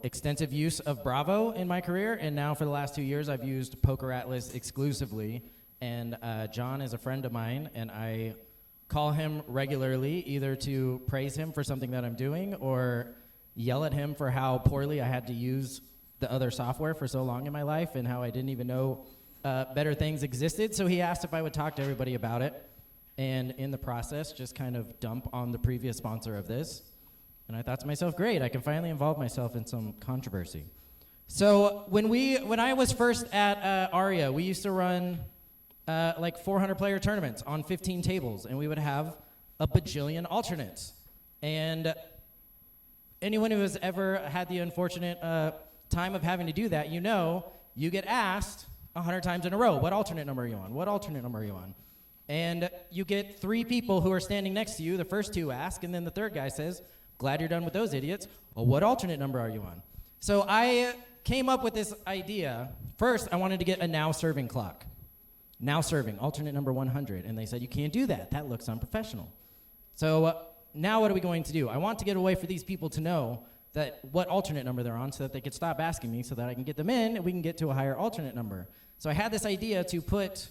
extensive use of Bravo in my career, and now for the last 2 years, I've used Poker Atlas exclusively. And John is a friend of mine, and I call him regularly, either to praise him for something that I'm doing or yell at him for how poorly I had to use the other software for so long in my life and how I didn't even know better things existed. So he asked if I would talk to everybody about it, and in the process, just kind of dump on the previous sponsor of this. And I thought to myself, great, I can finally involve myself in some controversy. So when I was first at Aria, we used to run like 400 player tournaments on 15 tables, and we would have a bajillion alternates. And anyone who has ever had the unfortunate time of having to do that, you know, you get asked 100 times in a row, what alternate number are you on? What alternate number are you on? And you get 3 people who are standing next to you. The first 2 ask, and then the third guy says, glad you're done with those idiots. Well, what alternate number are you on? So I came up with this idea. First, I wanted to get a now serving clock. Now serving, alternate number 100. And they said, you can't do that. That looks unprofessional. So now what are we going to do? I want to get a way for these people to know that what alternate number they're on so that they could stop asking me so that I can get them in and we can get to a higher alternate number. So I had this idea to put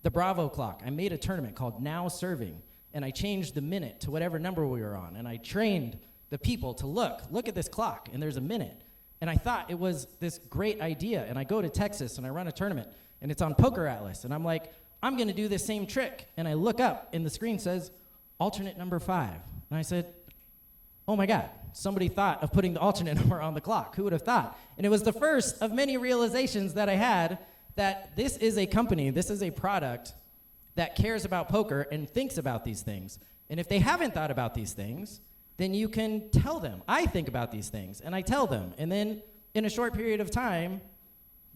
the Bravo clock. I made a tournament called Now Serving, and I changed the minute to whatever number we were on, and I trained the people to look at this clock, and there's a minute. And I thought it was this great idea, and I go to Texas, and I run a tournament, and it's on Poker Atlas, and I'm like, I'm going to do this same trick. And I look up, and the screen says, alternate number 5. And I said, oh my God, somebody thought of putting the alternate number on the clock. Who would have thought? And it was the first of many realizations that I had that this is a company, this is a product that cares about poker and thinks about these things. And if they haven't thought about these things, then you can tell them, I think about these things, and I tell them. And then in a short period of time,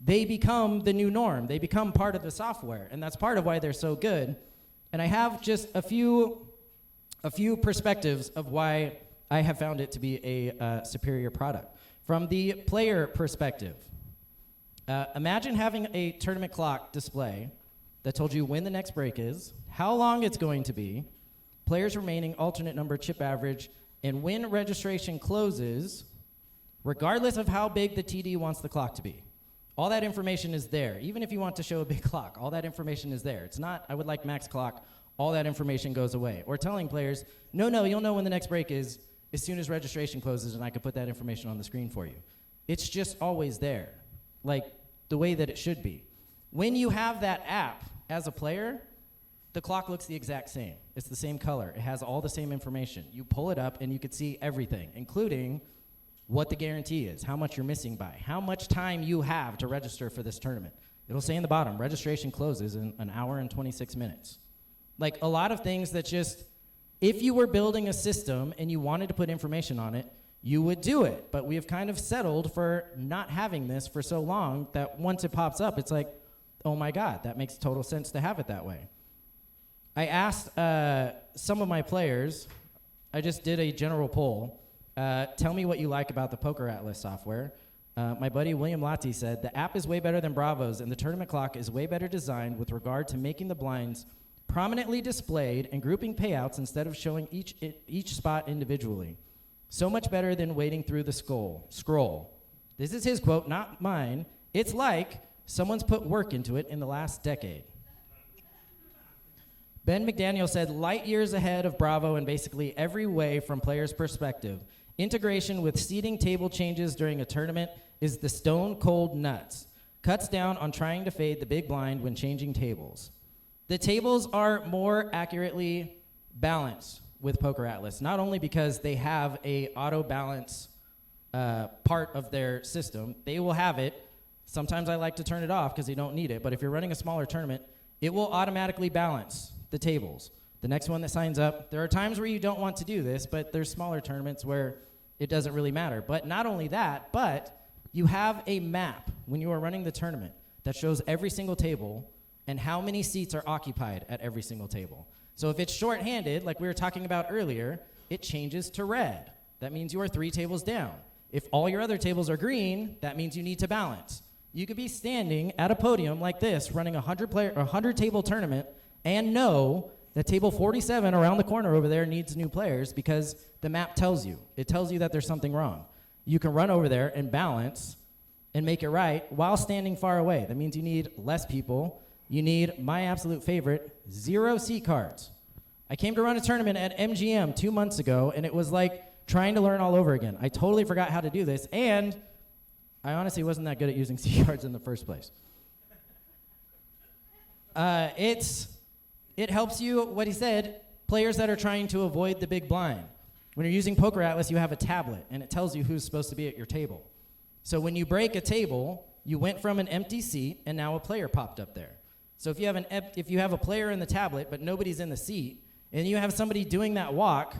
they become the new norm. They become part of the software, and that's part of why they're so good. And I have just a few perspectives of why I have found it to be a superior product. From the player perspective, imagine having a tournament clock display that told you when the next break is, how long it's going to be, players remaining, alternate number, chip average, and when registration closes, regardless of how big the TD wants the clock to be. All that information is there. Even if you want to show a big clock, all that information is there. It's not, I would like max clock, all that information goes away. Or telling players, no, you'll know when the next break is as soon as registration closes, and I can put that information on the screen for you. It's just always there, like the way that it should be. When you have that app as a player, the clock looks the exact same. It's the same color. It has all the same information. You pull it up and you can see everything, including what the guarantee is, how much you're missing by, how much time you have to register for this tournament. It'll say in the bottom, registration closes in 1 hour and 26 minutes. Like a lot of things that just, if you were building a system and you wanted to put information on it, you would do it. But we have kind of settled for not having this for so long that once it pops up, it's like, oh my God, that makes total sense to have it that way. I asked some of my players, I just did a general poll, tell me what you like about the Poker Atlas software. My buddy William Lati said, the app is way better than Bravo's, and the tournament clock is way better designed with regard to making the blinds prominently displayed and grouping payouts instead of showing each spot individually. So much better than wading through the scroll. This is his quote, not mine. It's like someone's put work into it in the last decade. Ben McDaniel said, light years ahead of Bravo in basically every way from players' perspective. Integration with seating table changes during a tournament is the stone cold nuts. Cuts down on trying to fade the big blind when changing tables. The tables are more accurately balanced with Poker Atlas, not only because they have a auto balance part of their system. They will have it. Sometimes I like to turn it off because you don't need it, but if you're running a smaller tournament, it will automatically balance the tables. The next one that signs up, there are times where you don't want to do this, but there's smaller tournaments where it doesn't really matter. But not only that, but you have a map when you are running the tournament that shows every single table and how many seats are occupied at every single table. So if it's shorthanded, like we were talking about earlier, it changes to red. That means you are 3 tables down. If all your other tables are green, that means you need to balance. You could be standing at a podium like this, running a 100 table tournament, and know that table 47 around the corner over there needs new players because the map tells you. It tells you that there's something wrong. you can run over there and balance and make it right while standing far away. That means you need less people. You need, my absolute favorite, 0 seat cards. I came to run a tournament at MGM 2 months ago, and it was like trying to learn all over again. I totally forgot how to do this, and I honestly wasn't that good at using seat cards in the first place. It helps you, what he said, players that are trying to avoid the big blind. When you're using Poker Atlas, you have a tablet, and it tells you who's supposed to be at your table. So when you break a table, you went from an empty seat, and now a player popped up there. So if you have a player in the tablet, but nobody's in the seat, and you have somebody doing that walk,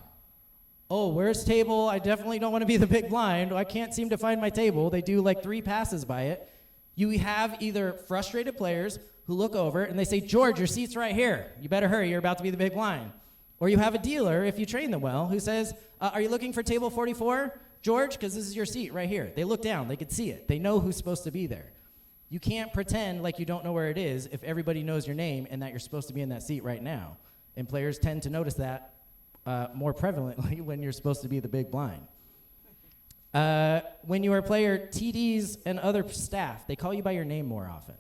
oh, where's table? I definitely don't want to be the big blind. I can't seem to find my table. They do like 3 passes by it. You have either frustrated players who look over and they say, George, your seat's right here. You better hurry. You're about to be the big blind. Or you have a dealer, if you train them well, who says, are you looking for table 44, George? Because this is your seat right here. They look down. They can see it. They know who's supposed to be there. You can't pretend like you don't know where it is if everybody knows your name and that you're supposed to be in that seat right now. And players tend to notice that more prevalently when you're supposed to be the big blind. When you are a player, TDs and other staff, they call you by your name more often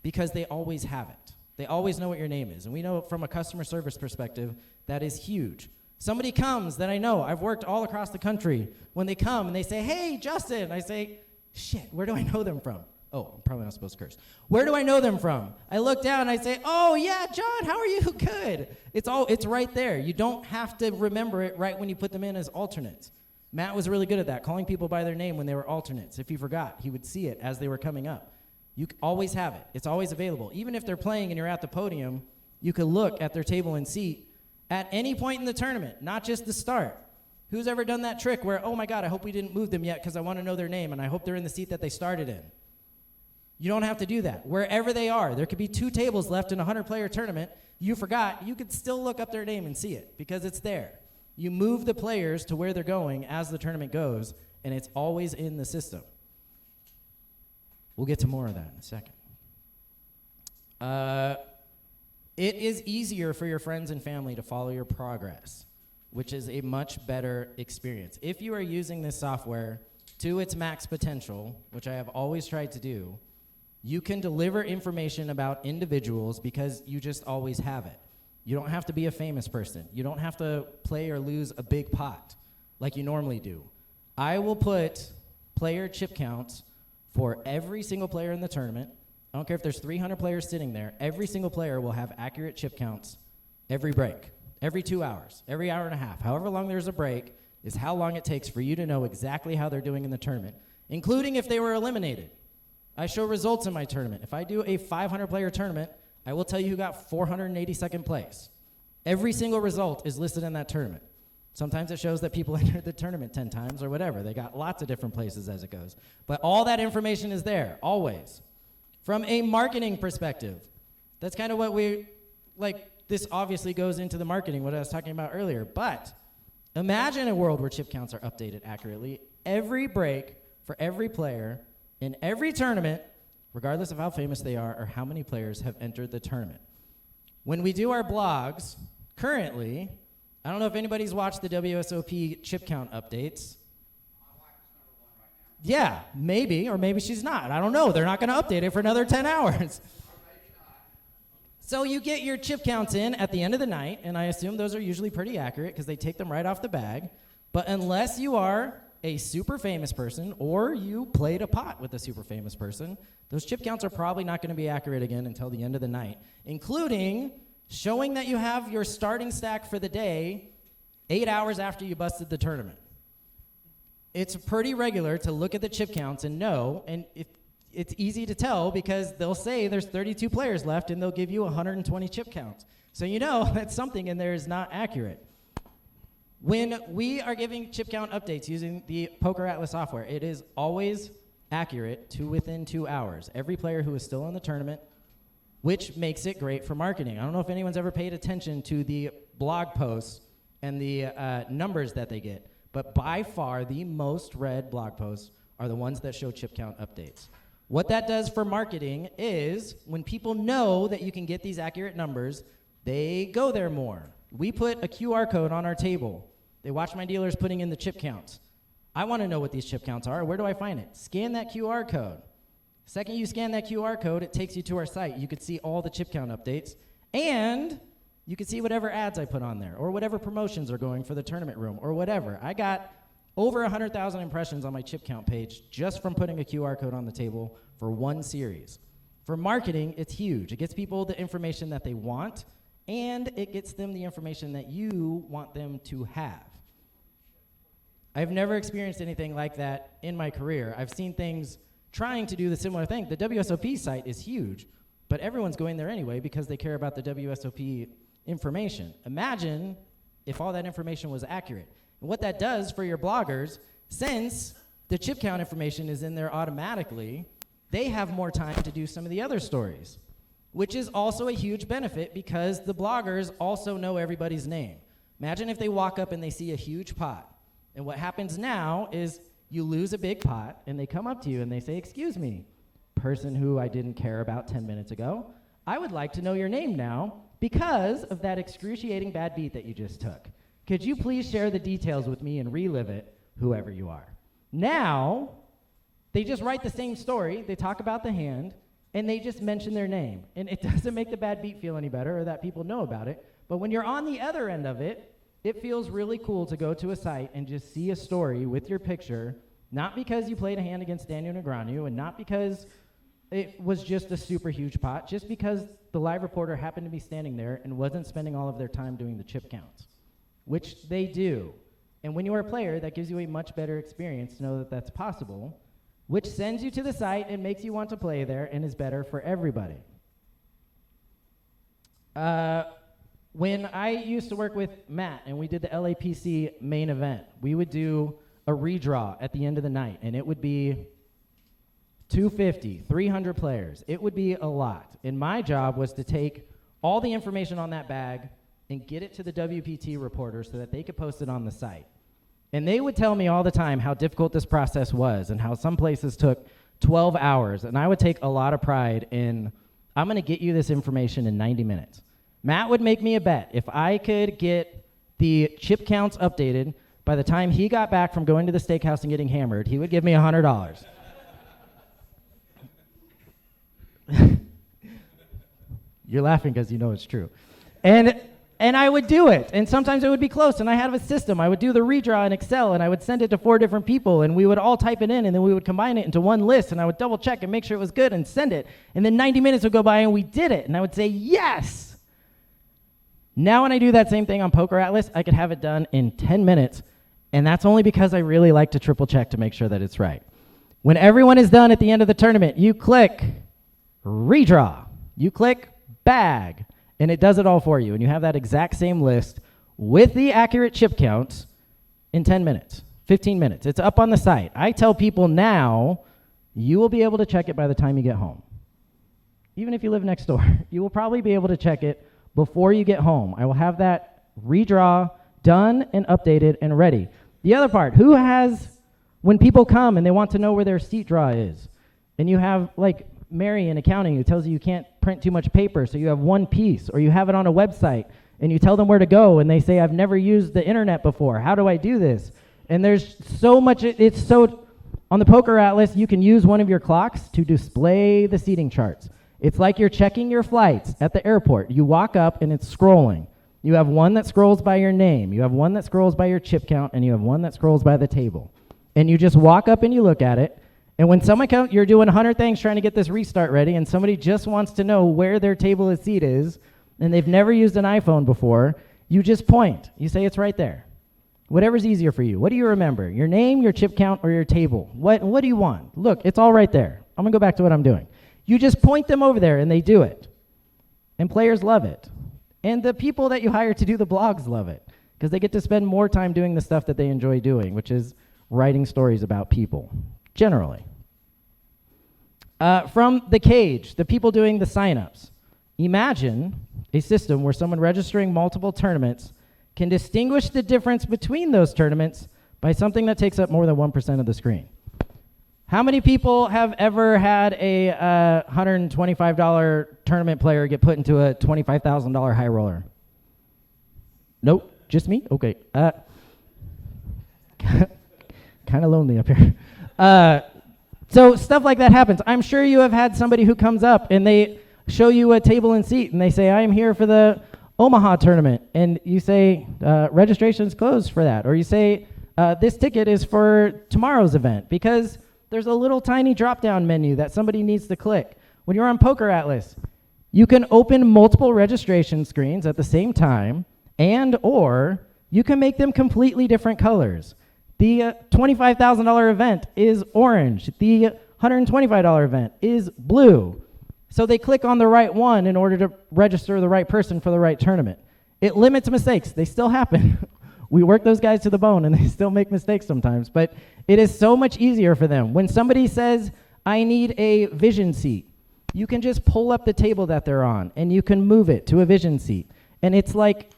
because they always have it. They always know what your name is. And we know from a customer service perspective, that is huge. Somebody comes that I know, I've worked all across the country. When they come and they say, hey, Justin, I say, shit, where do I know them from? Oh, I'm probably not supposed to curse. Where do I know them from? I look down and I say, oh yeah, John, how are you? Good. It's right there. You don't have to remember it right when you put them in as alternates. Matt was really good at that, calling people by their name when they were alternates. If he forgot, he would see it as they were coming up. You always have it. It's always available. Even if they're playing and you're at the podium, you can look at their table and seat at any point in the tournament, not just the start. Who's ever done that trick where, oh my God, I hope we didn't move them yet because I want to know their name and I hope they're in the seat that they started in. You don't have to do that. Wherever they are, there could be 2 tables left in a 100-player tournament. You forgot, you could still look up their name and see it because it's there. You move the players to where they're going as the tournament goes, and it's always in the system. We'll get to more of that in a second. It is easier for your friends and family to follow your progress, which is a much better experience. If you are using this software to its max potential, which I have always tried to do, you can deliver information about individuals because you just always have it. You don't have to be a famous person. You don't have to play or lose a big pot like you normally do. I will put player chip counts for every single player in the tournament. I don't care if there's 300 players sitting there. Every single player will have accurate chip counts every break, every 2 hours, every hour and a half. However long there's a break is how long it takes for you to know exactly how they're doing in the tournament, including if they were eliminated. I show results in my tournament. If I do a 500-player tournament, I will tell you who got 482nd place. Every single result is listed in that tournament. Sometimes it shows that people entered the tournament 10 times or whatever. They got lots of different places as it goes. But all that information is there, always. From a marketing perspective, that's kind of what this obviously goes into the marketing, what I was talking about earlier. But imagine a world where chip counts are updated accurately. Every break for every player in every tournament, regardless of how famous they are or how many players have entered the tournament. When we do our blogs, currently, I don't know if anybody's watched the WSOP chip count updates. Yeah, maybe, or maybe she's not. I don't know. They're not going to update it for another 10 hours. So you get your chip counts in at the end of the night, and I assume those are usually pretty accurate because they take them right off the bag. But unless you are a super famous person or you played a pot with a super famous person, those chip counts are probably not going to be accurate again until the end of the night, including showing that you have your starting stack for the day 8 hours after you busted the tournament. It's pretty regular to look at the chip counts and know, and it's easy to tell because they'll say there's 32 players left and they'll give you 120 chip counts. So you know that something in there is not accurate. When we are giving chip count updates using the Poker Atlas software, it is always accurate to within 2 hours. Every player who is still in the tournament, which makes it great for marketing. I don't know if anyone's ever paid attention to the blog posts and the numbers that they get, but by far the most read blog posts are the ones that show chip count updates. What that does for marketing is when people know that you can get these accurate numbers, they go there more. We put a QR code on our table. They watch my dealers putting in the chip counts. I want to know what these chip counts are. Where do I find it? Scan that QR code. Second you scan that QR code, it takes you to our site. You could see all the chip count updates, and you could see whatever ads I put on there, or whatever promotions are going for the tournament room, or whatever. I got over 100,000 impressions on my chip count page just from putting a QR code on the table for one series. For marketing, it's huge. It gets people the information that they want, and it gets them the information that you want them to have. I've never experienced anything like that in my career. I've seen things trying to do the similar thing. The WSOP site is huge, but everyone's going there anyway because they care about the WSOP information. Imagine if all that information was accurate. And what that does for your bloggers, since the chip count information is in there automatically, they have more time to do some of the other stories, which is also a huge benefit because the bloggers also know everybody's name. Imagine if they walk up and they see a huge pot. And what happens now is you lose a big pot, and they come up to you and they say, "Excuse me, person who I didn't care about 10 minutes ago, I would like to know your name now because of that excruciating bad beat that you just took. Could you please share the details with me and relive it, whoever you are?" Now, they just write the same story, they talk about the hand, and they just mention their name. And it doesn't make the bad beat feel any better or that people know about it. But when you're on the other end of it, it feels really cool to go to a site and just see a story with your picture, not because you played a hand against Daniel Negreanu and not because it was just a super huge pot, just because the live reporter happened to be standing there and wasn't spending all of their time doing the chip counts, which they do. And when you are a player, that gives you a much better experience to know that that's possible, which sends you to the site and makes you want to play there and is better for everybody. When I used to work with Matt and we did the LAPC main event, we would do a redraw at the end of the night, and it would be 250, 300 players. It would be a lot. And my job was to take all the information on that bag and get it to the WPT reporters so that they could post it on the site. And they would tell me all the time how difficult this process was and how some places took 12 hours. And I would take a lot of pride in, I'm going to get you this information in 90 minutes. Matt would make me a bet. If I could get the chip counts updated by the time he got back from going to the steakhouse and getting hammered, he would give me $100. You're laughing because you know it's true. And I would do it. And sometimes it would be close. And I had a system. I would do the redraw in Excel, and I would send it to 4 different people, and we would all type it in, and then we would combine it into one list, and I would double check and make sure it was good and send it. And then 90 minutes would go by, and we did it. And I would say, yes! Now when I do that same thing on Poker Atlas, I could have it done in 10 minutes, and that's only because I really like to triple check to make sure that it's right. When everyone is done at the end of the tournament, you click redraw, you click bag, and it does it all for you, and you have that exact same list with the accurate chip counts in 10 minutes, 15 minutes. It's up on the site. I tell people now, you will be able to check it by the time you get home. Even if you live next door, you will probably be able to check it before you get home. I will have that redraw done and updated and ready. The other part, who has, when people come and they want to know where their seat draw is, and you have like Mary in accounting who tells you can't print too much paper, so you have one piece, or you have it on a website and you tell them where to go and they say, I've never used the internet before, how do I do this? And there's so much, it's so, on the Poker Atlas, you can use one of your clocks to display the seating charts. It's like you're checking your flights at the airport. You walk up and it's scrolling. You have one that scrolls by your name. You have one that scrolls by your chip count, and you have one that scrolls by the table. And you just walk up and you look at it. And when someone comes, you're doing 100 things trying to get this restart ready, and somebody just wants to know where their table of seat is, and they've never used an iPhone before, you just point. You say it's right there. Whatever's easier for you. What do you remember? Your name, your chip count, or your table? What do you want? Look, it's all right there. I'm going to go back to what I'm doing. You just point them over there, and they do it. And players love it. And the people that you hire to do the blogs love it, because they get to spend more time doing the stuff that they enjoy doing, which is writing stories about people, generally. From the cage, the people doing the signups. Imagine a system where someone registering multiple tournaments can distinguish the difference between those tournaments by something that takes up more than 1% of the screen. How many people have ever had a $125 tournament player get put into a $25,000 high roller? Nope, just me? Okay. Kind kind of lonely up here. So stuff like that happens. I'm sure you have had somebody who comes up and they show you a table and seat and they say, I am here for the Omaha tournament. And you say, registration's closed for that. Or you say, this ticket is for tomorrow's event, because there's a little tiny drop-down menu that somebody needs to click. When you're on Poker Atlas, you can open multiple registration screens at the same time, and or you can make them completely different colors. The $25,000 event is orange. The $125 event is blue. So they click on the right one in order to register the right person for the right tournament. It limits mistakes. They still happen. We work those guys to the bone, and they still make mistakes sometimes. But it is so much easier for them. When somebody says, I need a vision seat, you can just pull up the table that they're on, and you can move it to a vision seat. And it's like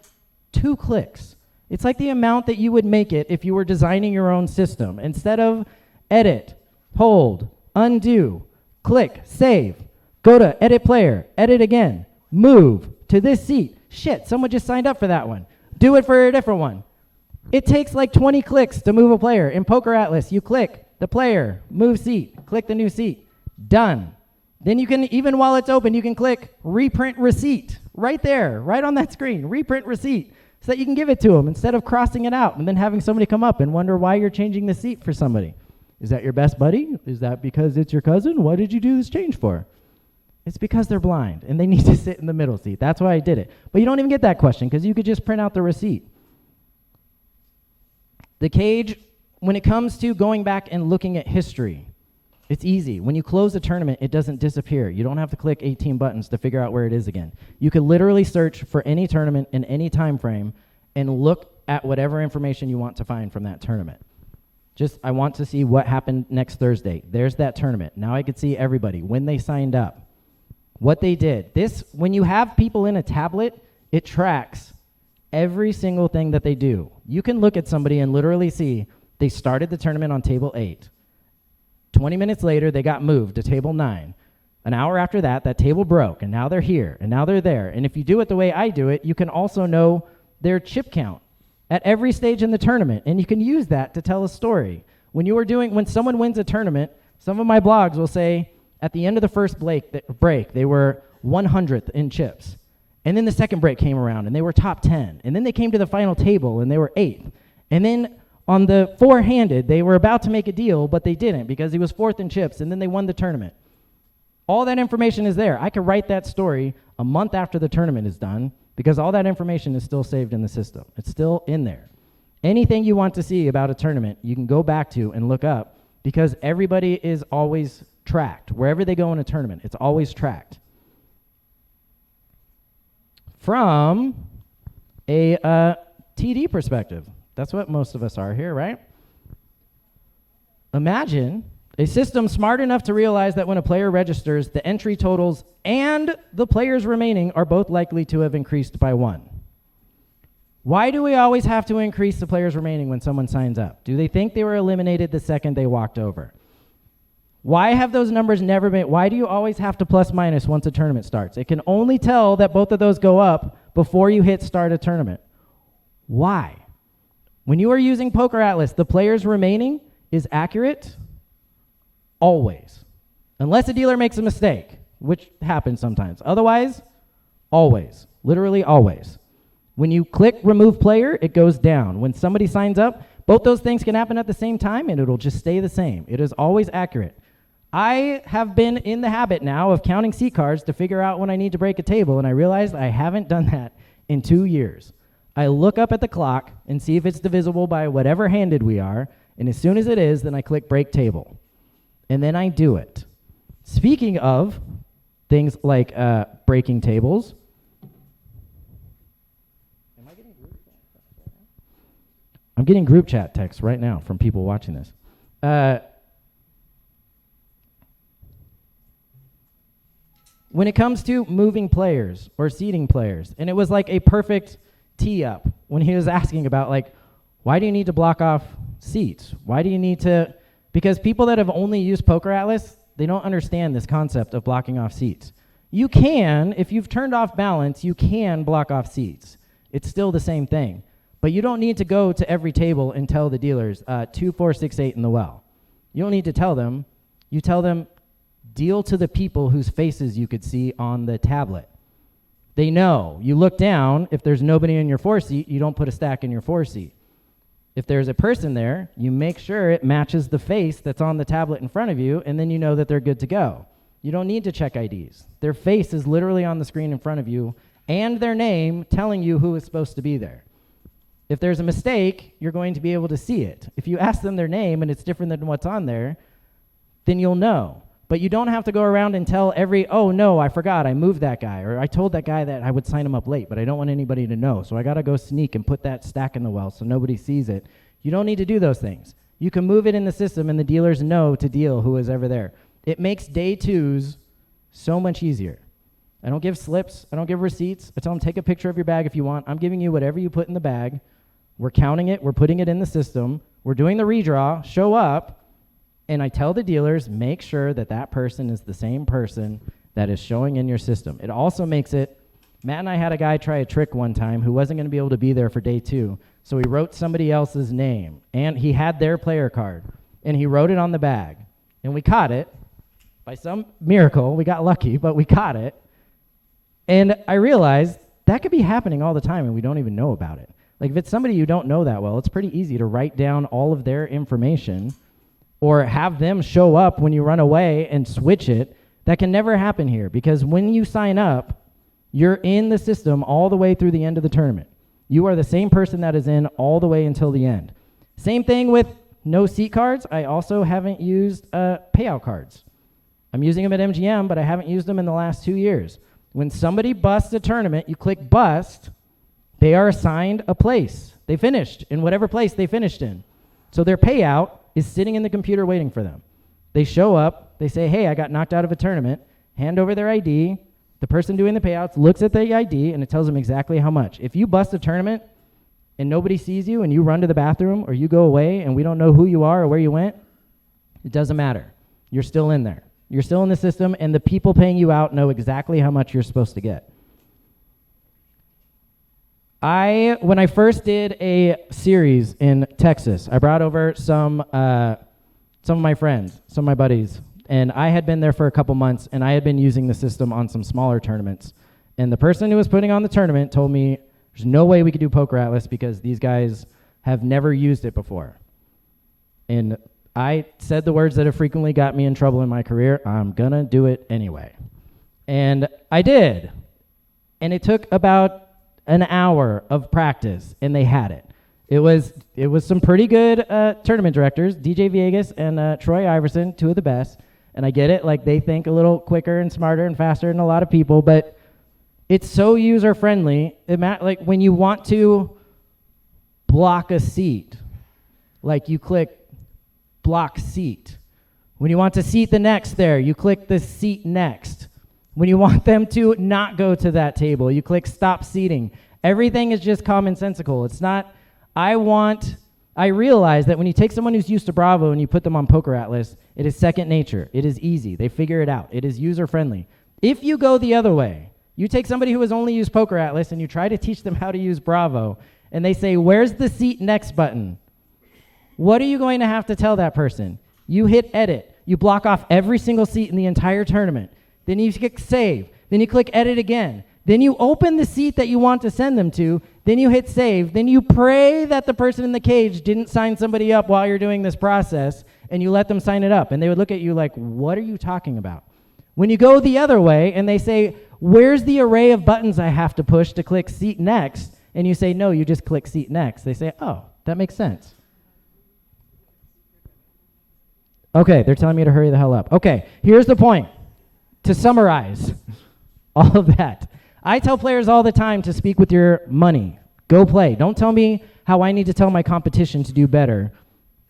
2 clicks. It's like the amount that you would make it if you were designing your own system. Instead of edit, hold, undo, click, save, go to edit player, edit again, move to this seat. Shit, someone just signed up for that one. Do it for a different one. It takes like 20 clicks to move a player. In Poker Atlas, you click the player, move seat, click the new seat, done. Then you can, even while it's open, you can click reprint receipt right there, right on that screen, reprint receipt, so that you can give it to them instead of crossing it out and then having somebody come up and wonder why you're changing the seat for somebody. Is that your best buddy? Is that because it's your cousin? What did you do this change for? It's because they're blind and they need to sit in the middle seat. That's why I did it. But you don't even get that question because you could just print out the receipt. The cage, when it comes to going back and looking at history, it's easy. When you close a tournament, it doesn't disappear. You don't have to click 18 buttons to figure out where it is again. You could literally search for any tournament in any time frame and look at whatever information you want to find from that tournament. Just, I want to see what happened next Thursday. There's that tournament. Now I could see everybody, when they signed up, what they did. This, when you have people in a tablet, it tracks every single thing that they do. You can look at somebody and literally see they started the tournament on table 8. 20 minutes later, they got moved to table 9. An hour after that, that table broke, and now they're here, and now they're there. And if you do it the way I do it, you can also know their chip count at every stage in the tournament, and you can use that to tell a story. When someone wins a tournament, some of my blogs will say, at the end of the first break, they were 100th in chips. And then the second break came around, and they were top 10. And then they came to the final table, and they were 8th. And then on the four-handed, they were about to make a deal, but they didn't because he was 4th in chips, and then they won the tournament. All that information is there. I could write that story a month after the tournament is done because all that information is still saved in the system. It's still in there. Anything you want to see about a tournament, you can go back to and look up because everybody is always tracked. Wherever they go in a tournament, it's always tracked. From a TD perspective, that's what most of us are here, right? Imagine a system smart enough to realize that when a player registers, the entry totals and the players remaining are both likely to have increased by 1. Why do we always have to increase the players remaining when someone signs up? Do they think they were eliminated the second they walked over? Why have those numbers never been, why do you always have to plus minus once a tournament starts? It can only tell that both of those go up before you hit start a tournament. Why? When you are using Poker Atlas, the players remaining is accurate always. Unless a dealer makes a mistake, which happens sometimes. Otherwise, always. Literally always. When you click remove player, it goes down. When somebody signs up, both those things can happen at the same time and it'll just stay the same. It is always accurate. I have been in the habit now of counting seat cards to figure out when I need to break a table, and I realized I haven't done that in 2 years. I look up at the clock and see if it's divisible by whatever handed we are, and as soon as it is, then I click break table. And then I do it. Speaking of things like breaking tables, I'm getting group chat texts right now from people watching this. When it comes to moving players or seating players, and it was like a perfect tee up when he was asking about like, why do you need to block off seats? Why do you need to, because people that have only used Poker Atlas, they don't understand this concept of blocking off seats. You can, if you've turned off balance, you can block off seats. It's still the same thing. But you don't need to go to every table and tell the dealers 2, 4, 6, 8 in the well. You don't need to tell them. You tell them, deal to the people whose faces you could see on the tablet. They know. You look down. If there's nobody in your 4 seat, you don't put a stack in your 4 seat. If there's a person there, you make sure it matches the face that's on the tablet in front of you, and then you know that they're good to go. You don't need to check IDs. Their face is literally on the screen in front of you, and their name telling you who is supposed to be there. If there's a mistake, you're going to be able to see it. If you ask them their name and it's different than what's on there, then you'll know. But you don't have to go around and tell oh no, I forgot, I moved that guy, or I told that guy that I would sign him up late, but I don't want anybody to know, so I gotta go sneak and put that stack in the well so nobody sees it. You don't need to do those things. You can move it in the system and the dealers know to deal who is ever there. It makes day twos so much easier. I don't give slips, I don't give receipts. I tell them, take a picture of your bag if you want. I'm giving you whatever you put in the bag. We're counting it, we're putting it in the system, we're doing the redraw, show up, and I tell the dealers, make sure that that person is the same person that is showing in your system. It also makes it, Matt and I had a guy try a trick one time who wasn't going to be able to be there for day 2, so he wrote somebody else's name, and he had their player card, and he wrote it on the bag, and we caught it. By some miracle, we got lucky, but we caught it, and I realized that could be happening all the time, and we don't even know about it. Like, if it's somebody you don't know that well, it's pretty easy to write down all of their information or have them show up when you run away and switch it. That can never happen here, because when you sign up, you're in the system all the way through the end of the tournament. You are the same person that is in all the way until the end. Same thing with no seat cards. I also haven't used payout cards. I'm using them at MGM, but I haven't used them in the last 2 years. When somebody busts a tournament, you click bust, they are assigned a place. They finished in whatever place they finished in. So their payout is sitting in the computer waiting for them. They show up, they say, hey, I got knocked out of a tournament, hand over their ID, the person doing the payouts looks at the ID, and it tells them exactly how much. If you bust a tournament and nobody sees you and you run to the bathroom or you go away and we don't know who you are or where you went, it doesn't matter. You're still in there. You're still in the system, and the people paying you out know exactly how much you're supposed to get. When I first did a series in Texas, I brought over some of my friends, some of my buddies, and I had been there for a couple months, and I had been using the system on some smaller tournaments. And the person who was putting on the tournament told me, there's no way we could do Poker Atlas because these guys have never used it before. And I said the words that have frequently got me in trouble in my career, I'm gonna do it anyway. And I did. And it took about an hour of practice, and they had it. It was some pretty good tournament directors, DJ Viegas and Troy Iverson, 2 of the best. And I get it, like they think a little quicker and smarter and faster than a lot of people, but it's so user-friendly. Like when you want to block a seat, like you click block seat. When you want to seat the next there, you click the seat next. When you want them to not go to that table, you click stop seating. Everything is just commonsensical. It's not, I realize that when you take someone who's used to Bravo and you put them on Poker Atlas, it is second nature. It is easy. They figure it out. It is user-friendly. If you go the other way, you take somebody who has only used Poker Atlas and you try to teach them how to use Bravo, and they say, where's the seat next button? What are you going to have to tell that person? You hit edit. You block off every single seat in the entire tournament. Then you click save. Then you click edit again. Then you open the seat that you want to send them to. Then you hit save. Then you pray that the person in the cage didn't sign somebody up while you're doing this process, and you let them sign it up. And they would look at you like, what are you talking about? When you go the other way and they say, where's the array of buttons I have to push to click seat next? And you say, no, you just click seat next. They say, oh, that makes sense. Okay, they're telling me to hurry the hell up. Okay, here's the point. To summarize all of that, I tell players all the time to speak with your money. Go play. Don't tell me how I need to tell my competition to do better.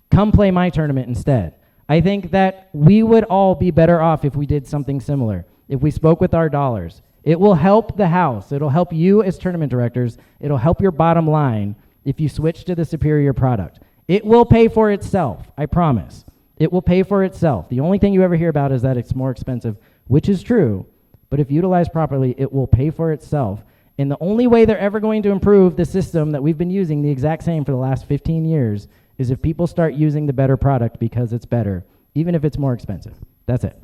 Come play my tournament instead. I think that we would all be better off if we did something similar, if we spoke with our dollars. It will help the house. It'll help you as tournament directors. It'll help your bottom line if you switch to the superior product. It will pay for itself, I promise. It will pay for itself. The only thing you ever hear about is that it's more expensive, which is true, but if utilized properly, it will pay for itself. And the only way they're ever going to improve the system that we've been using the exact same for the last 15 years is if people start using the better product because it's better, even if it's more expensive. That's it.